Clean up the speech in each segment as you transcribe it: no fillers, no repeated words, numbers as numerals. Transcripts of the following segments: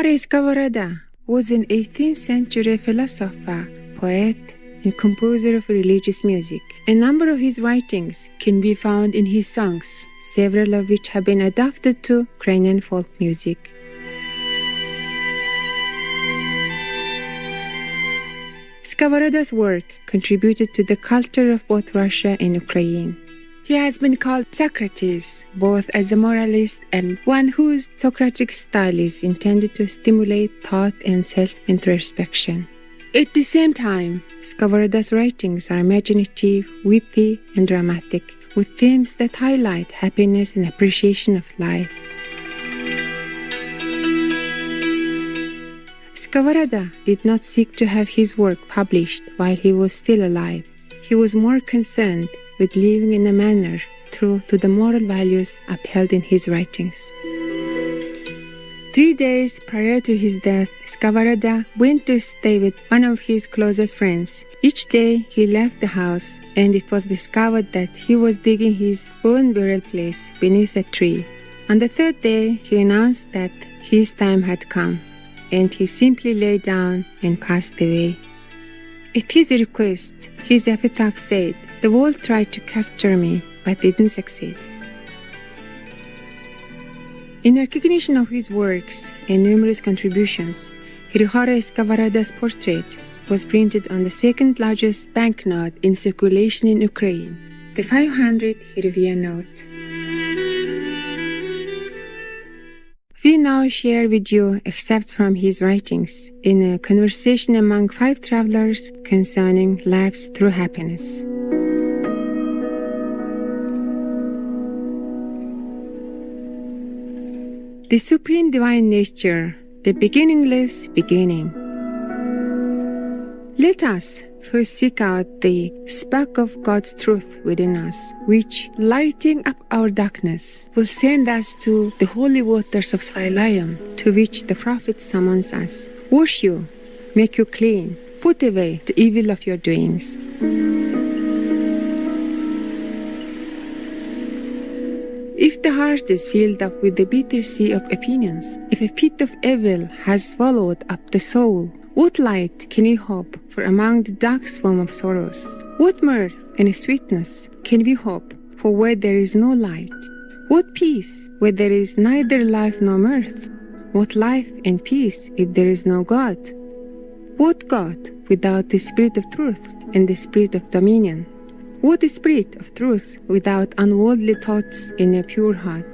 Hryhorii Skovoroda was an 18th century philosopher, poet, and composer of religious music. A number of his writings can be found in his songs, several of which have been adapted to Ukrainian folk music. Skovoroda's work contributed to the culture of both Russia and Ukraine. He has been called Socrates, both as a moralist and one whose Socratic style is intended to stimulate thought and self-introspection. At the same time, Skovoroda's writings are imaginative, witty, and dramatic, with themes that highlight happiness and appreciation of life. Skovoroda did not seek to have his work published while he was still alive. He was more concerned with living in a manner true to the moral values upheld in his writings. 3 days prior to his death, Skovoroda went to stay with one of his closest friends. Each day he left the house, and it was discovered that he was digging his own burial place beneath a tree. On the third day, he announced that his time had come, and he simply lay down and passed away. At his request, his epitaph said, "The world tried to capture me, but didn't succeed." In recognition of his works and numerous contributions, Hryhorii Skovoroda's portrait was printed on the second largest banknote in circulation in Ukraine, the 500 hryvnia note. We now share with you excerpts from his writings in a conversation among 5 travelers concerning life's true happiness. The Supreme Divine Nature, the beginningless beginning. Let us first seek out the spark of God's truth within us, which, lighting up our darkness, will send us to the holy waters of Siloam, to which the prophet summons us. Wash you, make you clean, put away the evil of your doings. If the heart is filled up with the bitter sea of opinions, if a pit of evil has swallowed up the soul, what light can we hope for among the dark swarm of sorrows? What mirth and sweetness can we hope for where there is no light? What peace where there is neither life nor mirth? What life and peace if there is no God? What God without the Spirit of truth and the Spirit of dominion? What Spirit of truth without unworldly thoughts in a pure heart?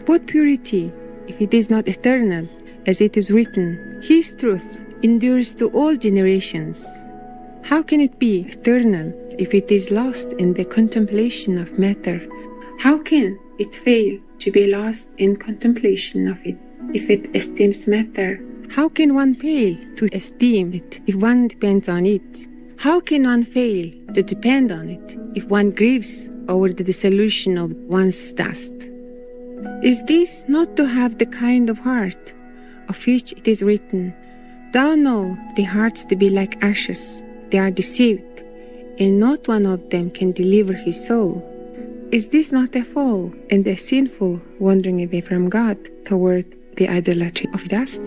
What purity if it is not eternal, as it is written, His truth endures to all generations? How can it be eternal if it is lost in the contemplation of matter? How can it fail to be lost in contemplation of it if it esteems matter? How can one fail to esteem it if one depends on it? How can one fail to depend on it if one grieves over the dissolution of one's dust? Is this not to have the kind of heart of which it is written, "Thou know the hearts to be like ashes, they are deceived, and not one of them can deliver his soul"? Is this not a fall and a sinful wandering away from God toward the idolatry of dust?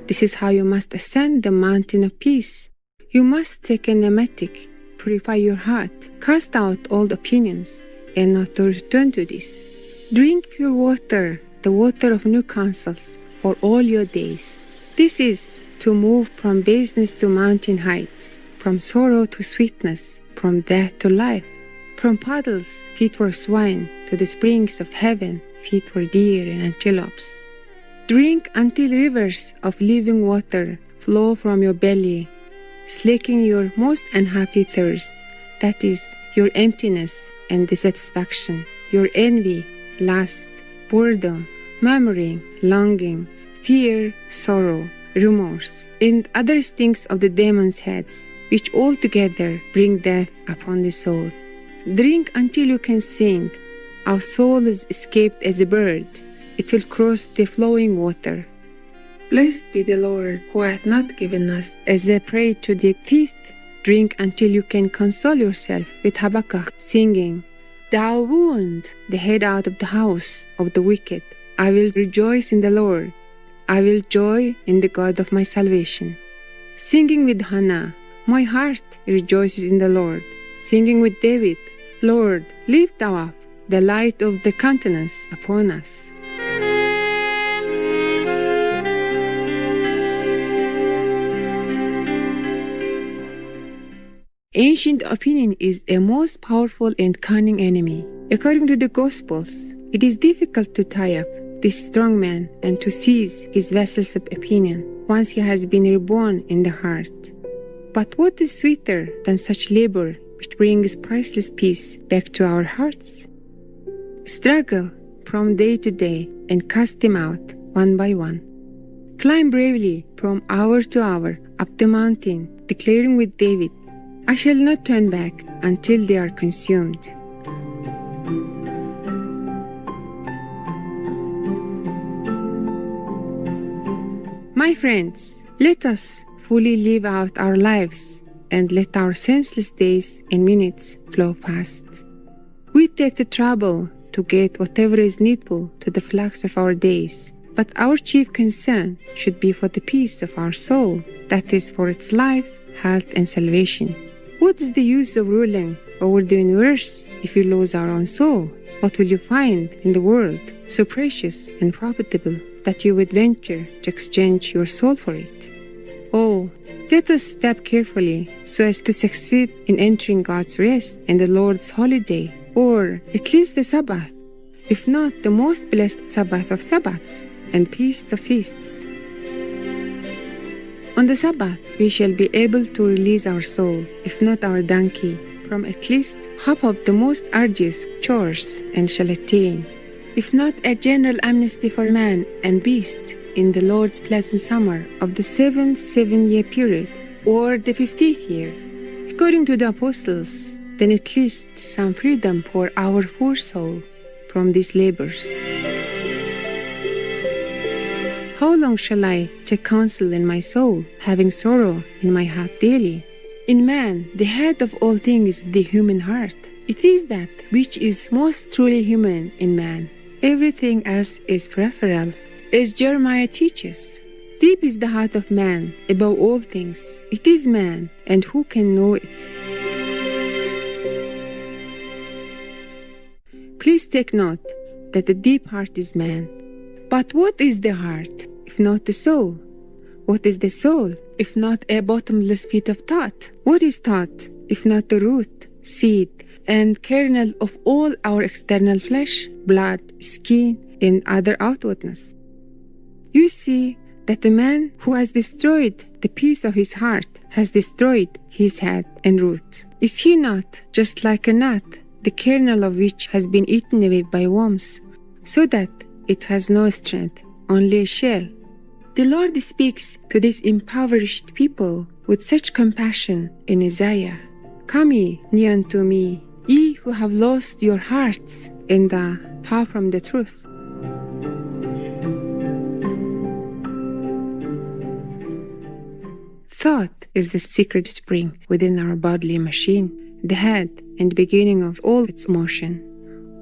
This is how you must ascend the mountain of peace. You must take a pneumatic, purify your heart, cast out old opinions, and not to return to this. Drink pure water, the water of new counsels, for all your days. This is to move from baseness to mountain heights, from sorrow to sweetness, from death to life, from puddles fit for swine to the springs of heaven fit for deer and antelopes. Drink until rivers of living water flow from your belly, slaking your most unhappy thirst, that is, your emptiness and dissatisfaction, your envy, lust, boredom, murmuring, longing, fear, sorrow, remorse, and other stings of the demon's heads, which altogether bring death upon the soul. Drink until you can sing. Our soul is escaped as a bird. It will cross the flowing water. Blessed be the Lord, who hath not given us as a prey to the thief. Drink until you can console yourself with Habakkuk, singing, thou wound the head out of the house of the wicked, I will rejoice in the Lord. I will joy in the God of my salvation. Singing with Hannah, my heart rejoices in the Lord. Singing with David, Lord, lift thou up the light of the countenance upon us. Ancient opinion is a most powerful and cunning enemy. According to the Gospels, it is difficult to tie up this strong man and to seize his vessels of opinion once he has been reborn in the heart. But what is sweeter than such labor which brings priceless peace back to our hearts? Struggle from day to day and cast them out one by one. Climb bravely from hour to hour up the mountain, declaring with David, I shall not turn back until they are consumed. My friends, let us fully live out our lives and let our senseless days and minutes flow past. We take the trouble to get whatever is needful to the flux of our days, but our chief concern should be for the peace of our soul, that is, for its life, health, and salvation. What is the use of ruling over the universe if we lose our own soul? What will you find in the world so precious and profitable that you would venture to exchange your soul for it? Oh, let us step carefully so as to succeed in entering God's rest and the Lord's holiday, or at least the Sabbath, if not the most blessed Sabbath of Sabbaths and feast of feasts. On the Sabbath, we shall be able to release our soul, if not our donkey, from at least half of the most arduous chores, and shall attain, if not a general amnesty for man and beast, in the Lord's pleasant summer of the seventh 7-year period, or the 50th year. According to the apostles, then at least some freedom for our poor soul from these labors. How long shall I take counsel in my soul, having sorrow in my heart daily? In man, the head of all things is the human heart. It is that which is most truly human in man. Everything else is peripheral. As Jeremiah teaches, deep is the heart of man above all things. It is man, and who can know it? Please take note that the deep heart is man. But what is the heart, if not the soul? What is the soul, if not a bottomless pit of thought? What is thought, if not the root, seed, and kernel of all our external flesh, blood, skin, and other outwardness? You see that the man who has destroyed the peace of his heart has destroyed his head and root. Is he not just like a nut, the kernel of which has been eaten away by worms, so that it has no strength, only a shell? The Lord speaks to this impoverished people with such compassion in Isaiah. Come ye near unto me, ye who have lost your hearts in the far from the truth. Thought is the secret spring within our bodily machine, the head and beginning of all its motion.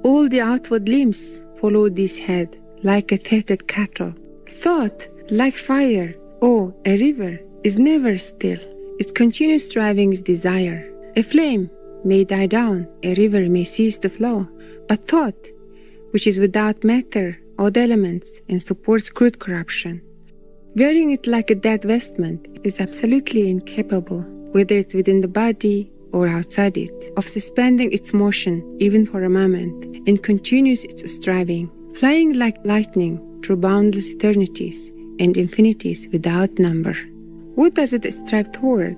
All the outward limbs follow this head like a tethered cattle. Thought, like fire or a river, is never still. Its continuous striving is desire. A flame may die down, a river may cease to flow, but thought, which is without matter or the elements and supports crude corruption, wearing it like a dead vestment, is absolutely incapable, whether it's within the body or outside it, of suspending its motion even for a moment, and continues its striving, flying like lightning through boundless eternities and infinities without number. What does it strive toward?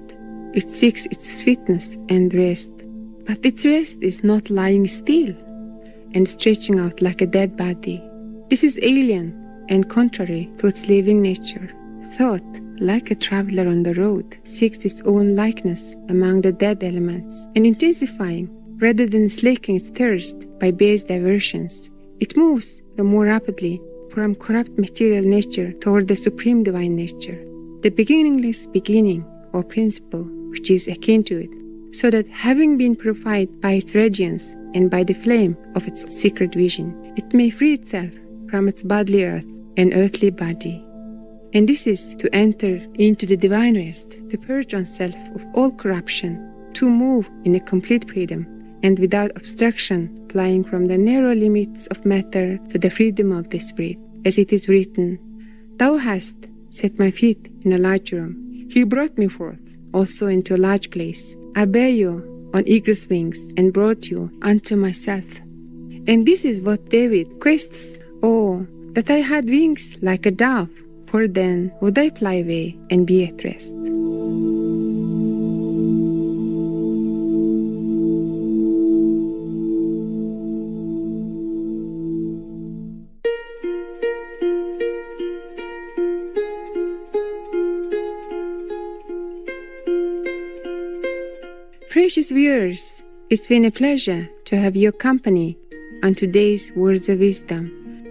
It seeks its sweetness and rest, but its rest is not lying still and stretching out like a dead body. This is alien and contrary to its living nature. Thought, like a traveler on the road, seeks its own likeness among the dead elements, and intensifying rather than slaking its thirst by base diversions, it moves the more rapidly from corrupt material nature toward the supreme divine nature, the beginningless beginning or principle which is akin to it, so that having been purified by its radiance, and by the flame of its secret vision, it may free itself from its bodily earth and earthly body. And this is to enter into the divine rest, to purge oneself of all corruption, to move in a complete freedom and without obstruction, flying from the narrow limits of matter to the freedom of the spirit. As it is written, "Thou hast set my feet in a large room. He brought me forth also into a large place. I bare you on eagle's wings and brought you unto myself." And this is what David quests, "Oh, that I had wings like a dove, for then would I fly away and be at rest." Precious viewers, it's been a pleasure to have your company on today's Words of Wisdom.